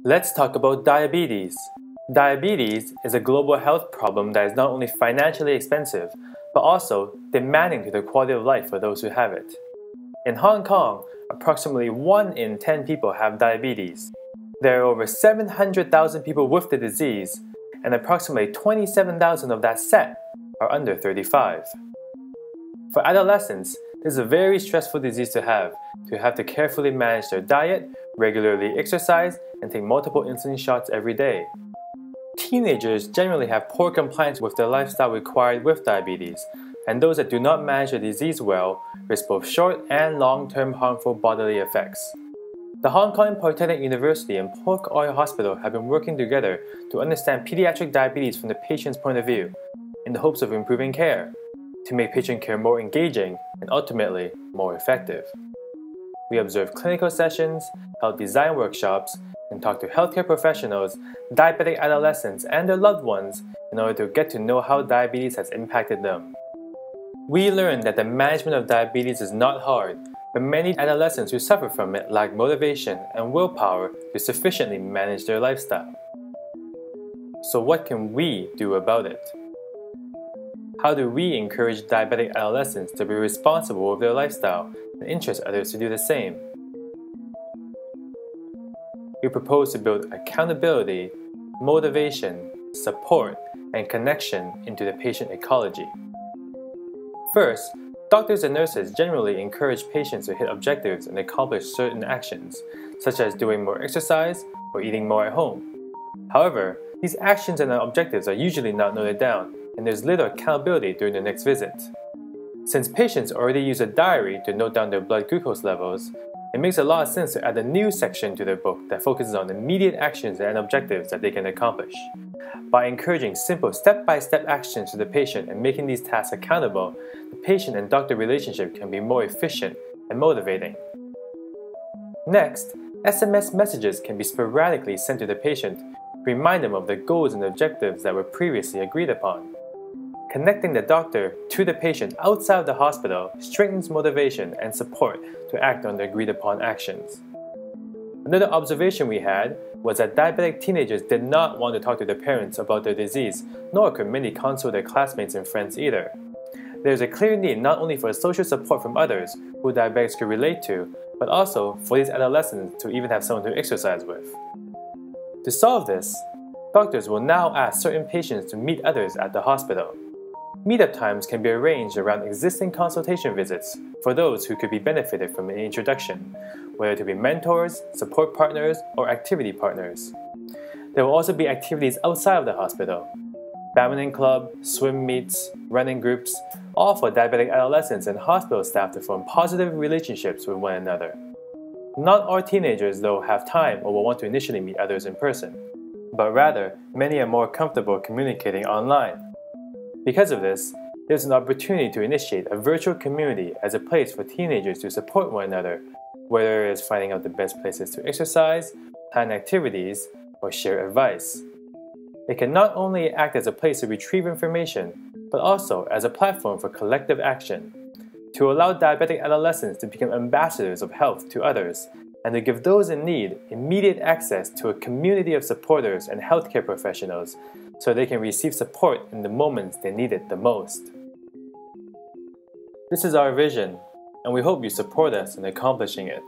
Let's talk about diabetes. Diabetes is a global health problem that is not only financially expensive, but also demanding to the quality of life for those who have it. In Hong Kong, approximately 1 in 10 people have diabetes. There are over 700,000 people with the disease, and approximately 27,000 of that set are under 35. For adolescents, this is a very stressful disease to have to carefully manage their diet, regularly exercise, and take multiple insulin shots every day. Teenagers generally have poor compliance with their lifestyle required with diabetes, and those that do not manage the disease well risk both short and long-term harmful bodily effects. The Hong Kong Polytechnic University and Pork Oil Hospital have been working together to understand pediatric diabetes from the patient's point of view, in the hopes of improving care, to make patient care more engaging and ultimately more effective. We observed clinical sessions, held design workshops, and talked to healthcare professionals, diabetic adolescents, and their loved ones in order to get to know how diabetes has impacted them. We learned that the management of diabetes is not hard, but many adolescents who suffer from it lack motivation and willpower to sufficiently manage their lifestyle. So what can we do about it? How do we encourage diabetic adolescents to be responsible with their lifestyle and interest others to do the same? We propose to build accountability, motivation, support, and connection into the patient ecology. First, doctors and nurses generally encourage patients to hit objectives and accomplish certain actions, such as doing more exercise or eating more at home. However, these actions and objectives are usually not noted down, and there's little accountability during the next visit. Since patients already use a diary to note down their blood glucose levels, it makes a lot of sense to add a new section to their book that focuses on immediate actions and objectives that they can accomplish. By encouraging simple step-by-step actions to the patient and making these tasks accountable, the patient and doctor relationship can be more efficient and motivating. Next, SMS messages can be sporadically sent to the patient to remind them of the goals and objectives that were previously agreed upon. Connecting the doctor to the patient outside of the hospital strengthens motivation and support to act on the agreed-upon actions. Another observation we had was that diabetic teenagers did not want to talk to their parents about their disease, nor could many console their classmates and friends either. There is a clear need not only for social support from others who diabetics could relate to, but also for these adolescents to even have someone to exercise with. To solve this, doctors will now ask certain patients to meet others at the hospital. Meetup times can be arranged around existing consultation visits for those who could be benefited from an introduction, whether to be mentors, support partners, or activity partners. There will also be activities outside of the hospital. Badminton club, swim meets, running groups, all for diabetic adolescents and hospital staff to form positive relationships with one another. Not all teenagers, though, have time or will want to initially meet others in person, but rather, many are more comfortable communicating online. Because of this, there's an opportunity to initiate a virtual community as a place for teenagers to support one another, whether it is finding out the best places to exercise, plan activities, or share advice. It can not only act as a place to retrieve information, but also as a platform for collective action, to allow diabetic adolescents to become ambassadors of health to others, and to give those in need immediate access to a community of supporters and healthcare professionals so they can receive support in the moments they need it the most. This is our vision, and we hope you support us in accomplishing it.